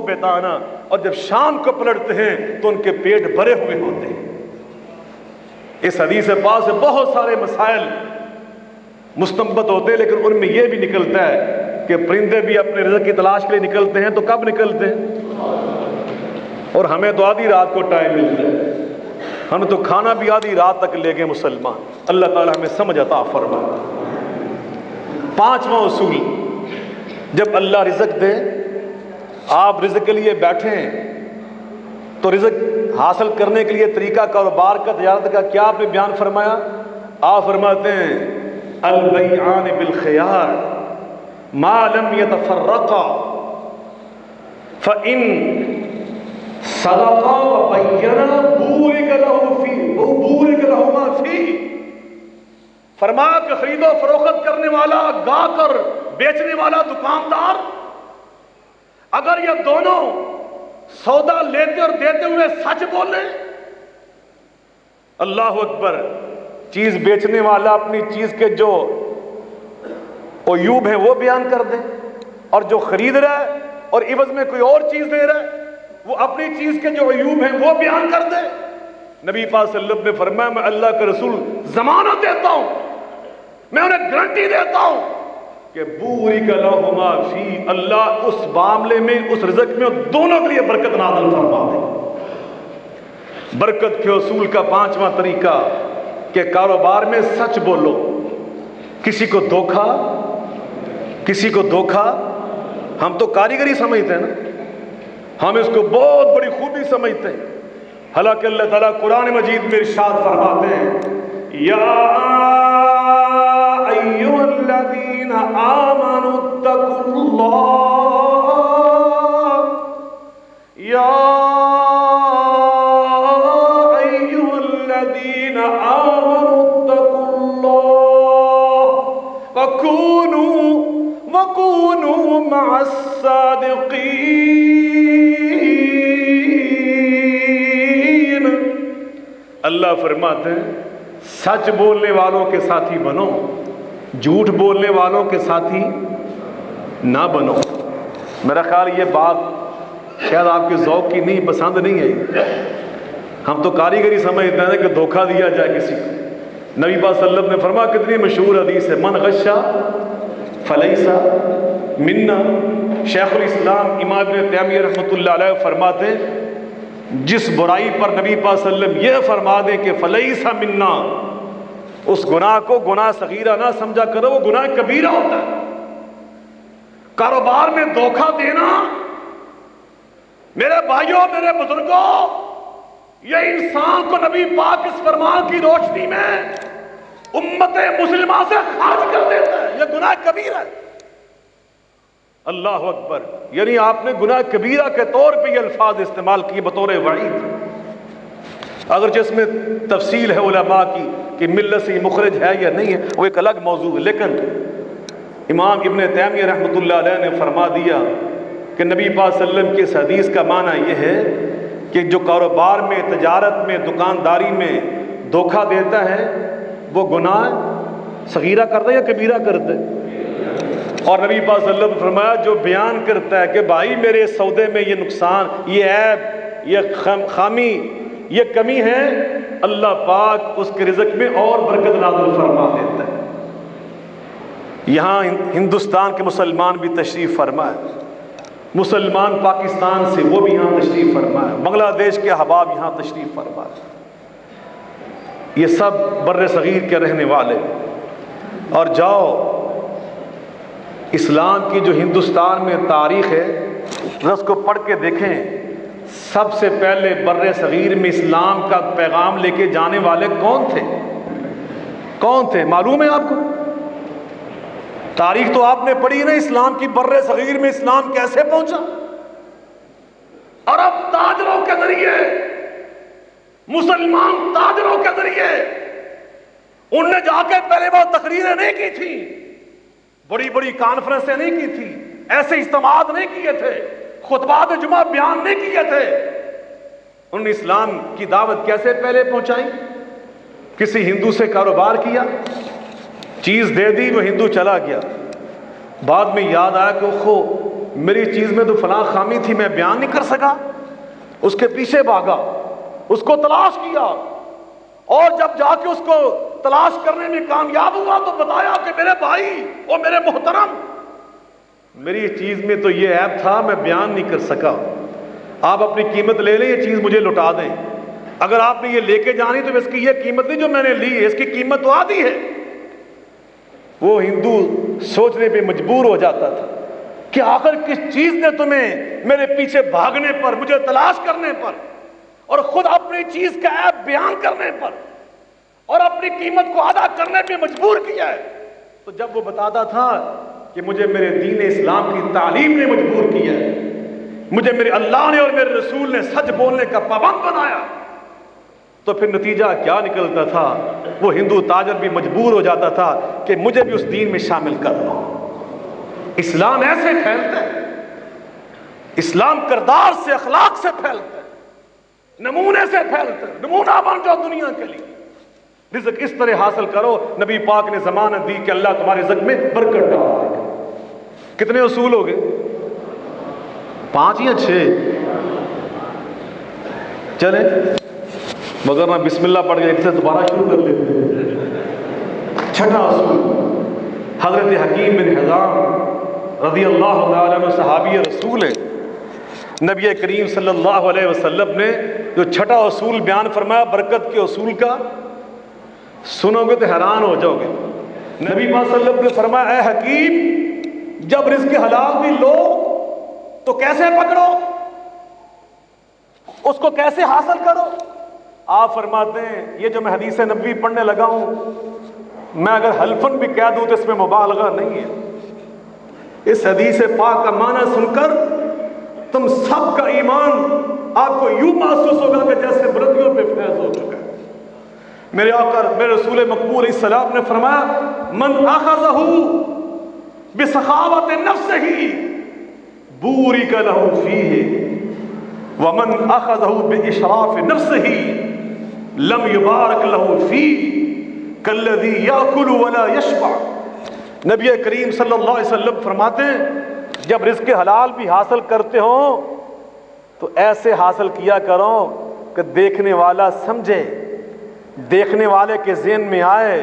بتانا، اور جب شام کو پلٹتے ہیں تو ان کے پیٹ بھرے ہوئے ہوتے ہیں۔ اس حدیث پاک سے بہت سارے مسائل مستنبط ہوتے ہیں، لیکن ان میں یہ بھی نکلتا ہے کہ پرندے بھی اپنے رزق کی تلاش کے لیے نکلتے ہیں، تو کب نکلتے ہیں؟ اور ہمیں تو آدھی رات کو ٹائم ملتا ہے، ہم تو کھانا بھی آدھی رات تک لے گئے مسلمان۔ اللہ تعالی ہمیں سمجھ عطا فرمائے۔ پانچواں اصول، جب اللہ رزق دے، آپ رزق کے لیے بیٹھے ہیں تو رزق حاصل کرنے کے لیے طریقہ کاروبار کا، تجارت کا کیا آپ نے بیان فرمایا؟ آپ فرماتے ہیں البیعان بالخیار ما لم یتفرقا فإن صدقا وبینا بورک لہما فیہ۔ فرمایا کہ خرید و فروخت کرنے والا، گاہک بیچنے والا، دکاندار، اگر یہ دونوں سودا لیتے اور دیتے ہوئے سچ بولے، اللہ اکبر، چیز بیچنے والا اپنی چیز کے جو عیوب ہیں وہ بیان کر دے، اور جو خرید رہا ہے اور عوض میں کوئی اور چیز دے رہا ہے وہ اپنی چیز کے جو عیوب ہیں وہ بیان کر دے۔ نبی پاک صلی اللہ علیہ وسلم نے فرمایا میں اللہ کا رسول ضمانت دیتا ہوں، میں انہیں گارنٹی دیتا ہوں کہ بورک لہما فی، اللہ اس معاملے میں، اس رزق میں دونوں کے لیے برکت نازل فرما دے۔ برکت کے اصول کا پانچواں طریقہ کہ کاروبار میں سچ بولو۔ کسی کو دھوکا ہم تو کاریگری سمجھتے ہیں نا، ہم اس کو بہت بڑی خوبی سمجھتے ہیں، حالانکہ اللہ تعالیٰ قرآن مجید میں ارشاد فرماتے ہیں یا ایھا الذین آمنوا اتقوا اللہ، یا ایھا الذین آمنوا اتقوا اللہ وکونوا مع الصادقین۔ اللہ فرماتے ہیں سچ بولنے والوں کے ساتھی بنو، جھوٹ بولنے والوں کے ساتھی نہ بنو۔ میرا خیال یہ بات شاید آپ کے ذوق کی نہیں، پسند نہیں ہے۔ ہم تو کاریگری سمجھتے ہیں کہ دھوکہ دیا جائے کسی کو۔ نبی پاک صلی اللہ علیہ وسلم نے فرمایا، کتنی مشہور حدیث ہے، من غشا فلیس منا۔ شیخ الاسلام امام ابن تیمیہ رحمۃ اللہ علیہ فرماتے ہیں جس برائی پر نبی پاک صلی اللہ علیہ وسلم یہ فرما دیں کہ فلیس منا، اس گناہ کو گناہ صغیرہ نہ سمجھا کرو، وہ گناہ کبیرہ ہوتا ہے۔ کاروبار میں دھوکہ دینا، میرے بھائیوں، میرے بزرگوں، یہ انسان کو نبی پاک اس فرمان کی روشنی میں امت مسلمہ سے خارج کر دیتا ہے، یہ گناہ کبیرہ ہے۔ اللہ اکبر، یعنی آپ نے گناہ کبیرہ کے طور پہ یہ الفاظ استعمال کیے بطور وعید، اگر جس میں تفصیل ہے علماء کی کہ ملت سے مخرج ہے یا نہیں ہے وہ ایک الگ موضوع ہے، لیکن امام ابن تیمیہ رحمۃ اللہ علیہ نے فرما دیا کہ نبی پاک صلی اللہ علیہ وسلم کی اس حدیث کا معنی یہ ہے کہ جو کاروبار میں، تجارت میں، دکانداری میں دھوکہ دیتا ہے وہ گناہ صغیرہ کرتا ہے یا کبیرہ کرتا ہے؟ اور نبی پاک صلی اللہ علیہ وسلم نے فرمایا جو بیان کرتا ہے کہ بھائی میرے سودے میں یہ نقصان، یہ عیب، یہ خامی، یہ کمی ہے، اللہ پاک اس کے رزق میں اور برکت نازل فرما دیتا ہے۔ یہاں ہندوستان کے مسلمان بھی تشریف فرمائے، مسلمان پاکستان سے وہ بھی یہاں تشریف فرمائے، بنگلہ دیش کے احباب یہاں تشریف فرمائے، یہ سب بر صغیر کے رہنے والے۔ اور جاؤ اسلام کی جو ہندوستان میں تاریخ ہے اس کو پڑھ کے دیکھیں، سب سے پہلے بر صغیر میں اسلام کا پیغام لے کے جانے والے کون تھے معلوم ہے آپ کو؟ تاریخ تو آپ نے پڑھی نا، اسلام کی بر صغیر میں اسلام کیسے پہنچا؟ عرب تاجروں کے ذریعے، مسلمان تاجروں کے ذریعے، ان نے جا کے پہلے وہ تقریریں نہیں کی تھی، بڑی بڑی کانفرنسیں نہیں کی تھی، ایسے اجتماعات نہیں کیے تھے، خطبات جمعہ بیان نہیں کیے تھے، انہوں نے اسلام کی دعوت کیسے پہلے پہنچائی؟ کسی ہندو سے کاروبار کیا، چیز دے دی، وہ ہندو چلا گیا، بعد میں یاد آیا کہ میری چیز میں تو فلاں خامی تھی میں بیان نہیں کر سکا، اس کے پیچھے بھاگا، اس کو تلاش کیا، اور جب جا کے اس کو تلاش کرنے میں کامیاب ہوا تو بتایا کہ میرے بھائی اور میرے محترم، میری چیز میں تو یہ عیب تھا میں بیان نہیں کر سکا، آپ اپنی قیمت لے لیں، یہ چیز مجھے لوٹا دیں، اگر آپ نے یہ لے کے جانی تو اس کی یہ قیمت نہیں جو میں نے لی ہے، اس کی قیمت تو آدھی ہے۔ وہ ہندو سوچنے پہ مجبور ہو جاتا تھا کہ آخر کس چیز نے تمہیں میرے پیچھے بھاگنے پر، مجھے تلاش کرنے پر، اور خود اپنی چیز کا عیب بیان کرنے پر اور اپنی قیمت کو ادا کرنے پہ مجبور کیا ہے۔ تو جب وہ بتاتا تھا کہ مجھے میرے دین اسلام کی تعلیم نے مجبور کیا ہے، مجھے میرے اللہ نے اور میرے رسول نے سچ بولنے کا پابند بنایا، تو پھر نتیجہ کیا نکلتا تھا؟ وہ ہندو تاجر بھی مجبور ہو جاتا تھا کہ مجھے بھی اس دین میں شامل کر لو۔ اسلام ایسے پھیلتا ہے، اسلام کردار سے، اخلاق سے پھیلتا ہے، نمونے سے پھیلتا ہے، نمونہ بن جاؤ دنیا کے لیے۔ رزق اس طرح حاصل کرو، نبی پاک نے ضمانت دی کہ اللہ تمہارے رزق میں برکت ڈالے گا۔ کتنے اصول ہو گئے؟ 5 یا 6؟ چلیں مگر میں بسم اللہ پڑھ کے ایک سے دوبارہ شروع کر لیتے ہیں۔ چھٹا اصول، حضرت حکیم بن حزام رضی اللہ تعالیٰ عنہ صحابی رسول ہیں، نبی کریم صلی اللہ علیہ وسلم نے جو چھٹا اصول بیان فرمایا برکت کے اصول کا، سنو گے تو حیران ہو جاؤ گے۔ نبی پاک صلی اللہ علیہ وسلم نے فرمایا اے حکیم، جب رزق حلال بھی لو تو کیسے پکڑو، اس کو کیسے حاصل کرو؟ آپ فرماتے ہیں یہ جو میں حدیث نبوی پڑھنے لگا ہوں، میں اگر حلفن بھی کہہ دوں تو اس میں مبالغہ نہیں ہے۔ اس حدیث پاک کا معنی سن کر تم سب کا ایمان آپ کو یوں محسوس ہوگا کہ جیسے بلندیوں پہ فیض ہو چکا ہے۔ میرے آقا میرے رسول مقبول علیہ السلام نے فرمایا من اخذہ بسخاوت نفسہ بورک لہ فیہ ومن اخذہ باشراف نفسہ لم یبارک لہ فیہ کالذی یاکل ولا یشبع۔ نبی کریم صلی اللہ علیہ وسلم فرماتے ہیں جب رزق حلال بھی حاصل کرتے ہو تو ایسے حاصل کیا کرو کہ دیکھنے والا سمجھے، دیکھنے والے کے ذہن میں آئے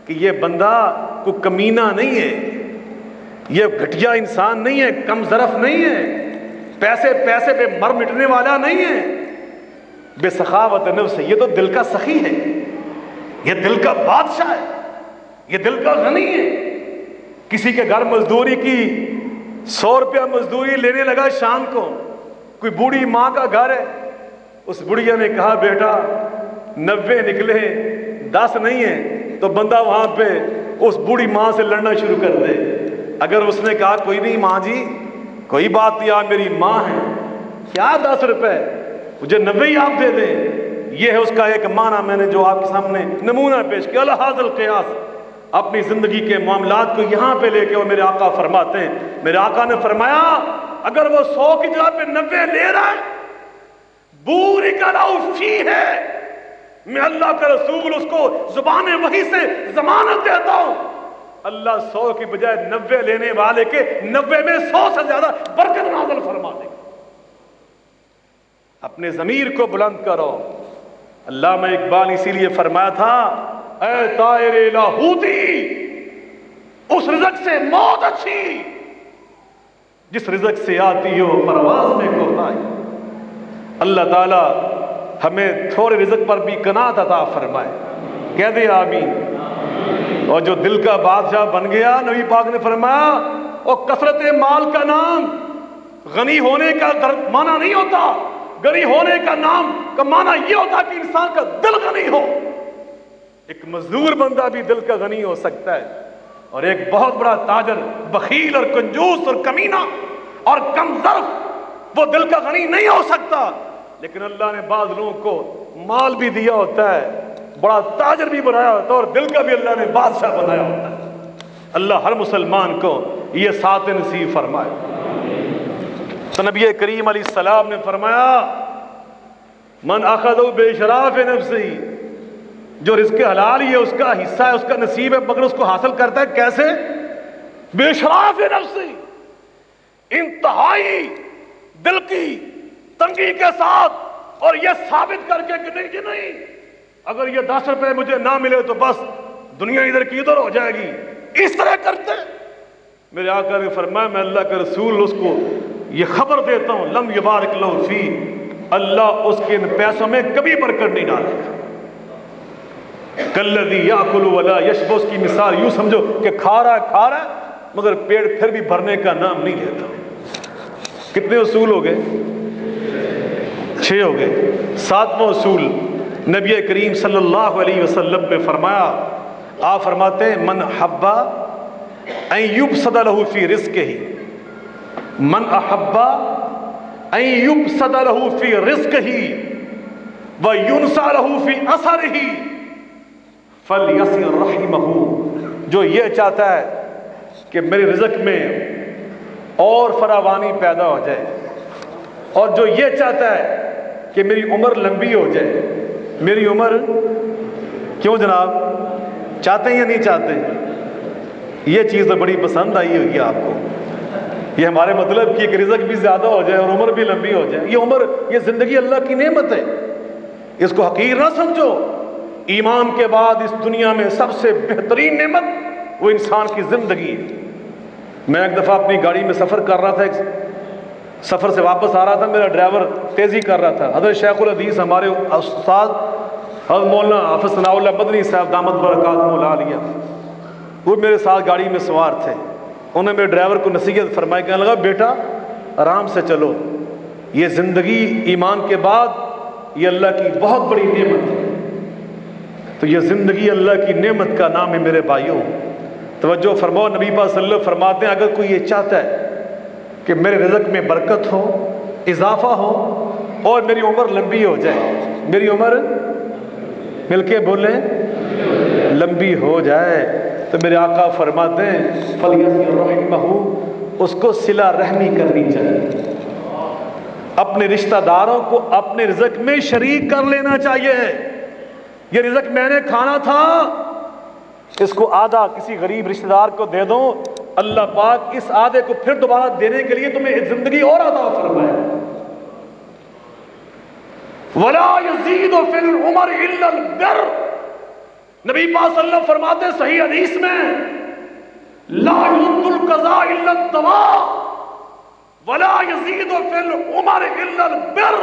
کہ یہ بندہ کوئی کمینہ نہیں ہے، یہ گھٹیا انسان نہیں ہے، کم ظرف نہیں ہے، پیسے پہ مر مٹنے والا نہیں ہے، بے سخاوت نفس، یہ تو دل کا سخی ہے، یہ دل کا بادشاہ ہے، یہ دل کا غنی ہے۔ کسی کے گھر مزدوری کی 100 روپیہ مزدوری لینے لگا شام کو، کوئی بوڑھی ماں کا گھر ہے، اس بڑھیا نے کہا بیٹا 90 نکلے 10 نہیں ہے، تو بندہ وہاں پہ اس بوڑھی ماں سے لڑنا شروع کر دے۔ اگر اس نے کہا کوئی نہیں ماں جی کوئی بات نہیں، آپ میری ماں ہے، کیا 10 روپے مجھے 90 ہی آپ دے دیں، یہ ہے اس کا ایک معنی میں نے جو آپ کے سامنے نمونہ پیش کیا۔ لہذا القیاس، اپنی زندگی کے معاملات کو یہاں پہ لے کے وہ میرے آقا فرماتے ہیں، میرے آقا نے فرمایا اگر وہ 100 کی جگہ پہ 90 لے رہا ہے بورک لہ فیہ، میں اللہ کا رسول اس کو زبان وحی سے ضمانت دیتا ہوں اللہ 100 کی بجائے 90 لینے والے کے 90 میں 100 سے زیادہ برکت نازل فرما دے گا۔ اپنے ضمیر کو بلند کرو۔ علامہ اقبال اسی لیے فرمایا تھا اے طائر لاہوتی اس رزق سے موت اچھی جس رزق سے آتی ہو پرواز میں کوتاہی۔ اللہ تعالی ہمیں تھوڑے رزق پر بھی قناعت عطا فرمائے، کہہ دے آمین۔ اور جو دل کا بادشاہ بن گیا، نبی پاک نے فرمایا اور کثرت مال کا نام غنی ہونے کا معنی نہیں ہوتا، غنی ہونے کا نام کا معنی یہ ہوتا کہ انسان کا دل غنی ہو۔ ایک مزدور بندہ بھی دل کا غنی ہو سکتا ہے، اور ایک بہت بڑا تاجر بخیل اور کنجوس اور کمینہ اور کم ظرف وہ دل کا غنی نہیں ہو سکتا۔ لیکن اللہ نے بعض لوگوں کو مال بھی دیا ہوتا ہے، بڑا تاجر بھی بنایا ہوتا ہے، اور دل کا بھی اللہ نے بادشاہ بنایا ہوتا ہے۔ اللہ ہر مسلمان کو یہ ساتھ نصیب فرمائے۔ تو نبی کریم علیہ السلام نے فرمایا من اخذہ باشراف نفسہ، جو رزق حلال ہی ہے اس کا حصہ ہے، اس کا نصیب ہے، مگر اس کو حاصل کرتا ہے کیسے؟ باشراف نفسہ، انتہائی دل کی تنگی کے ساتھ، اور یہ ثابت کر کے کہ نہیں جی نہیں، اگر یہ 10 روپے مجھے نہ ملے تو بس دنیا ادھر کی ادھر ہو جائے گی، اس طرح کرتے۔ میرے آقا نے فرمایا میں اللہ کا رسول اس کو یہ خبر دیتا ہوں، لم یبارک لہ فی، اللہ اس کے ان پیسوں میں کبھی برکت نہیں ڈالے گا۔ کالذی یاکل ولا یشبع، اس کی مثال یوں سمجھو کہ کھا رہا ہے مگر پیٹ پھر بھی بھرنے کا نام نہیں لیتا۔ کتنے اصول ہو گئے؟ 6 ہو گئے۔ 7واں اصول نبی کریم صلی اللہ علیہ وسلم نے فرمایا، آپ فرماتے ہیں من حبا ان یبسط لہ فی رزقہ، من احبا ان یبسط لہ فی رزقہ وینسى لہ فی اثرہ فلیصل رحمہ، جو یہ چاہتا ہے کہ میرے رزق میں اور فراوانی پیدا ہو جائے، اور جو یہ چاہتا ہے کہ میری عمر لمبی ہو جائے، میری عمر، کیوں جناب چاہتے ہیں یا نہیں چاہتے؟ یہ چیز تو بڑی پسند آئی ہوگی آپ کو، یہ ہمارے مطلب کی کہ رزق بھی زیادہ ہو جائے اور عمر بھی لمبی ہو جائے۔ یہ عمر، یہ زندگی اللہ کی نعمت ہے، اس کو حقیر نہ سمجھو۔ ایمان کے بعد اس دنیا میں سب سے بہترین نعمت وہ انسان کی زندگی ہے۔ میں ایک دفعہ اپنی گاڑی میں سفر کر رہا تھا، سفر سے واپس آ رہا تھا، میرا ڈرائیور تیزی کر رہا تھا۔ حضرت شیخ الحدیث ہمارے استاد حضرت مولانا حافظ ثناء اللہ مدنی صاحب دامت برکاتہ العالیہ، وہ میرے ساتھ گاڑی میں سوار تھے۔ انہوں نے میرے ڈرائیور کو نصیحت فرمائی، کہنے لگا بیٹا آرام سے چلو، یہ زندگی ایمان کے بعد یہ اللہ کی بہت بڑی نعمت ہے۔ تو یہ زندگی اللہ کی نعمت کا نام ہے میرے بھائیوں۔ توجہ فرماؤ، نبی پاک صلی اللہ علیہ وسلم فرماتے ہیں اگر کوئی یہ چاہتا ہے کہ میرے رزق میں برکت ہو، اضافہ ہو، اور میری عمر لمبی ہو جائے، میری عمر مل کے بولیں لمبی ہو جائے، تو میرے آقا فرماتے ہیں فلیصل رحمہ، اس کو صلہ رحمی کرنی چاہیے، اپنے رشتہ داروں کو اپنے رزق میں شریک کر لینا چاہیے۔ یہ رزق میں نے کھانا تھا، اس کو آدھا کسی غریب رشتہ دار کو دے دو، اللہ پاک اس آدھے کو پھر دوبارہ دینے کے لیے تمہیں ایک زندگی اور عطا فرمائے۔ ولا یزید فی العمر الا البر، نبی پاک صلی اللہ علیہ وسلم فرماتے صحیح حدیث میں لا یرد القضاء الا الدواء ولا یزید فی العمر الا البر،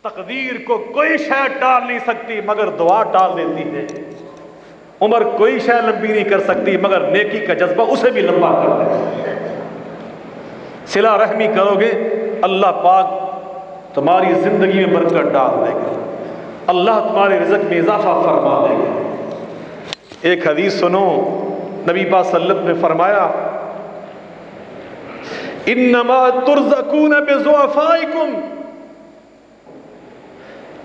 تقدیر کو کوئی شے ٹال نہیں سکتی مگر دعا ٹال دیتی ہے، عمر کوئی شے لمبی نہیں کر سکتی مگر نیکی کا جذبہ اسے بھی لمبا کر دے۔ صلہ رحمی کرو گے اللہ پاک تمہاری زندگی میں برکت ڈال دے گا، اللہ تمہارے رزق میں اضافہ فرما دے گا۔ ایک حدیث سنو، نبی پاک صلی اللہ علیہ وسلم نے فرمایا انما ترزقون بضعفائکم،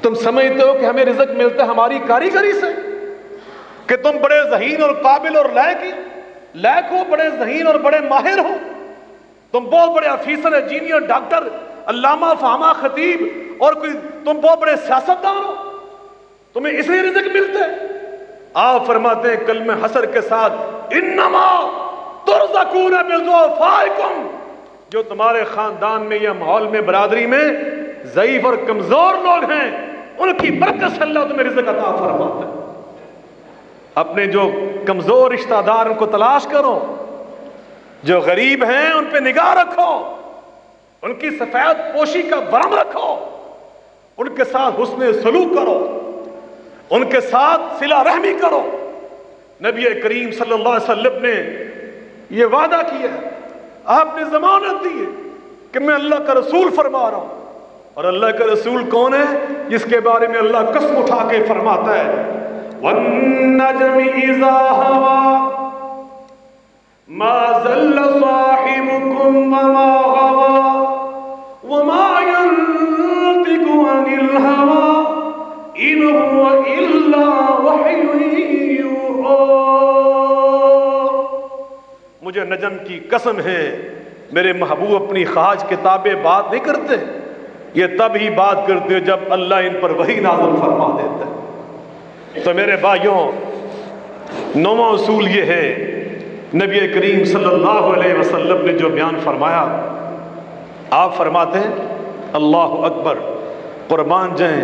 تم سمجھتے ہو کہ ہمیں رزق ملتا ہے ہماری کاریگری سے، کہ تم بڑے ذہین اور قابل اور لائق ہو، بڑے ذہین اور بڑے ماہر ہو، تم بہت بڑے افیسر، انجینئر، ڈاکٹر، علامہ، فہامہ، خطیب، اور کوئی تم بہت بڑے سیاستدان ہو، تمہیں اس لیے رزق ملتا ہے؟ آپ فرماتے ہیں کلمہ حسر کے ساتھ انما ترزقون بضعفائکم، جو تمہارے خاندان میں یا ماحول میں برادری میں ضعیف اور کمزور لوگ ہیں، ان کی برکت سے اللہ تمہیں رزق عطا فرماتا ہے۔ اپنے جو کمزور رشتہ دار ان کو تلاش کرو، جو غریب ہیں ان پہ نگاہ رکھو، ان کی سفید پوشی کا برم رکھو، ان کے ساتھ حسن سلوک کرو، ان کے ساتھ صلہ رحمی کرو۔ نبی کریم صلی اللہ علیہ وسلم نے یہ وعدہ کیا ہے، آپ نے ضمانت دی ہے کہ میں اللہ کا رسول فرما رہا ہوں، اور اللہ کا رسول کون ہے؟ جس کے بارے میں اللہ قسم اٹھا کے فرماتا ہے وَالنَّجْمِ إِذَا هَوَى مَا ضَلَّ صَاحِبُكُمْ وَمَا غَوَى وَمَا يَنطِقُ عَنِ الْهَوَى إِنْ هُوَ إِلَّا وَحْيٌ يُوحَىٰ۔ مجھے نجم کی قسم ہے، میرے محبوب اپنی خواہش کے تابع بات نہیں کرتے، یہ تب ہی بات کرتے جب اللہ ان پر وحی نازل فرما دیتا ہے۔ تو میرے بھائیوں، نواں اصول یہ ہے نبی کریم صلی اللہ علیہ وسلم نے جو بیان فرمایا، آپ فرماتے ہیں اللہ اکبر، قربان جائیں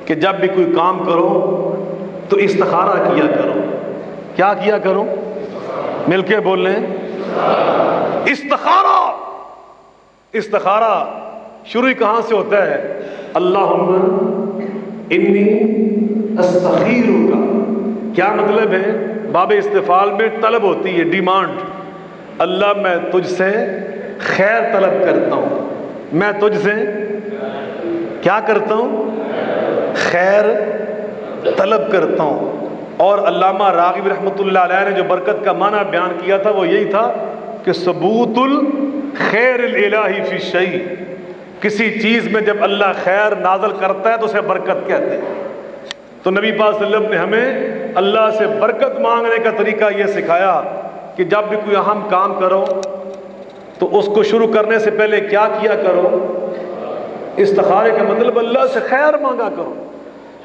کہ جب بھی کوئی کام کرو تو استخارہ کیا کرو۔ کیا کیا کرو؟ مل کے بول لیں، استخارہ۔ استخارہ شروع کہاں سے ہوتا ہے؟ اللہم انی استخیرک۔ کیا مطلب ہے؟ باب استفعال میں طلب ہوتی ہے، ڈیمانڈ۔ اللہ میں تجھ سے خیر طلب کرتا ہوں، میں تجھ سے کیا کرتا ہوں؟ خیر طلب کرتا ہوں۔ اور علامہ راغب رحمۃ اللہ علیہ نے جو برکت کا معنی بیان کیا تھا وہ یہی تھا کہ ثبوت الخیر الالہی فی الشیء، کسی چیز میں جب اللہ خیر نازل کرتا ہے تو اسے برکت کہتے ہیں۔ تو نبی پاک صلی اللہ علیہ وسلم نے ہمیں اللہ سے برکت مانگنے کا طریقہ یہ سکھایا کہ جب بھی کوئی اہم کام کرو تو اس کو شروع کرنے سے پہلے کیا کیا کرو؟ استخارے کا مطلب اللہ سے خیر مانگا کرو،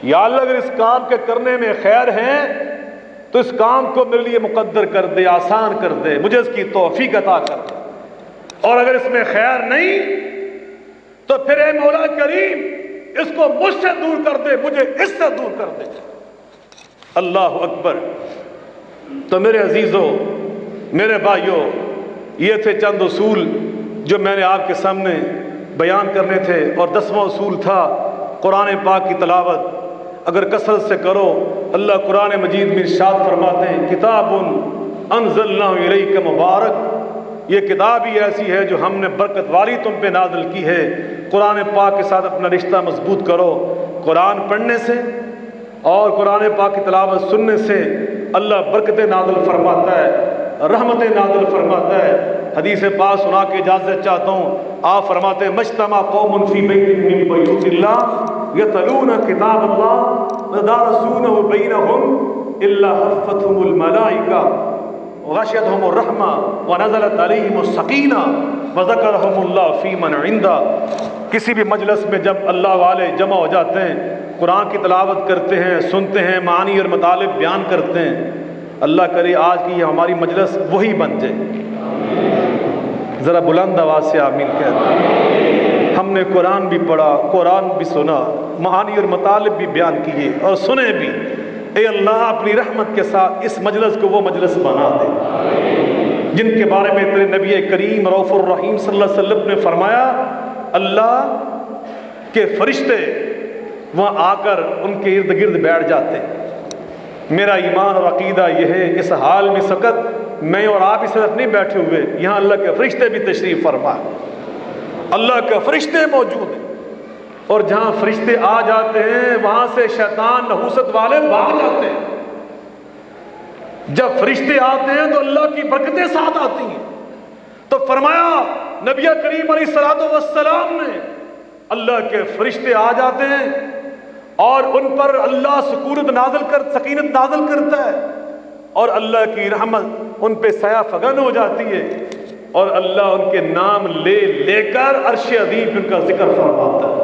یا اللہ اگر اس کام کے کرنے میں خیر ہے تو اس کام کو میرے لیے مقدر کر دے، آسان کر دے، مجھے اس کی توفیق عطا کر دے، اور اگر اس میں خیر نہیں تو پھر اے مولا کریم اس کو مجھ سے دور کر دے، مجھے اس سے دور کر دے۔ اللہ اکبر۔ تو میرے عزیزوں، میرے بھائیوں، یہ تھے چند اصول جو میں نے آپ کے سامنے بیان کرنے تھے، اور 10واں اصول تھا قرآن پاک کی تلاوت اگر کثرت سے کرو۔ اللہ قرآن مجید میں ارشاد فرماتے ہیں کتاب انزلناہ الیک مبارک، یہ کتاب ہی ایسی ہے جو ہم نے برکت والی تم پہ نازل کی ہے۔ قرآن پاک کے ساتھ اپنا رشتہ مضبوط کرو۔ قرآن پڑھنے سے اور قرآن پاک کی تلاوت سننے سے اللہ برکتیں نازل فرماتا ہے، رحمتیں نازل فرماتا ہے۔ حدیث پاک سنا کے اجازت چاہتا ہوں، آپ فرماتے ہیں مجتمع قوم فی بیت من بیوت اللہ یتلون کتاب اللہ ویتدارسونہ بینہم الا حفتہم الملائکہ وغشیتہم الرحمہ ونزلت علیہم السکینہ وذکرہم اللہ فی من عندہ۔ کسی بھی مجلس میں جب اللہ والے جمع ہو جاتے ہیں، قرآن کی تلاوت کرتے ہیں، سنتے ہیں، معانی اور مطالب بیان کرتے ہیں، اللہ کرے آج کی یہ ہماری مجلس وہی بن جائے۔ ذرا بلند آواز سے آمین کہتے ہیں۔ ہم نے قرآن بھی پڑھا، قرآن بھی سنا، معانی اور مطالب بھی بیان کیے اور سنے بھی۔ اے اللہ اپنی رحمت کے ساتھ اس مجلس کو وہ مجلس بنا دے جن کے بارے میں تیرے نبی کریم رؤوف الرحیم صلی اللہ علیہ وسلم نے فرمایا اللہ کے فرشتے وہاں آ کر ان کے ارد گرد بیٹھ جاتے ہیں۔ میرا ایمان اور عقیدہ یہ ہے اس حال میں سکت میں اور آپ اس طرف نہیں بیٹھے ہوئے، یہاں اللہ کے فرشتے بھی تشریف فرما، اللہ کے فرشتے موجود ہیں، اور جہاں فرشتے آ جاتے ہیں وہاں سے شیطان نحوست والے بھاگ جاتے ہیں۔ جب فرشتے آتے ہیں تو اللہ کی برکتیں ساتھ آتی ہیں۔ تو فرمایا نبی کریم علیہ الصلوۃ والسلام نے اللہ کے فرشتے آ جاتے ہیں اور ان پر اللہ سکونت سکینت نازل کرتا ہے، اور اللہ کی رحمت ان پہ سایہ فگن ہو جاتی ہے، اور اللہ ان کے نام لے لے کر عرش عظیم ان کا ذکر فرماتا ہے۔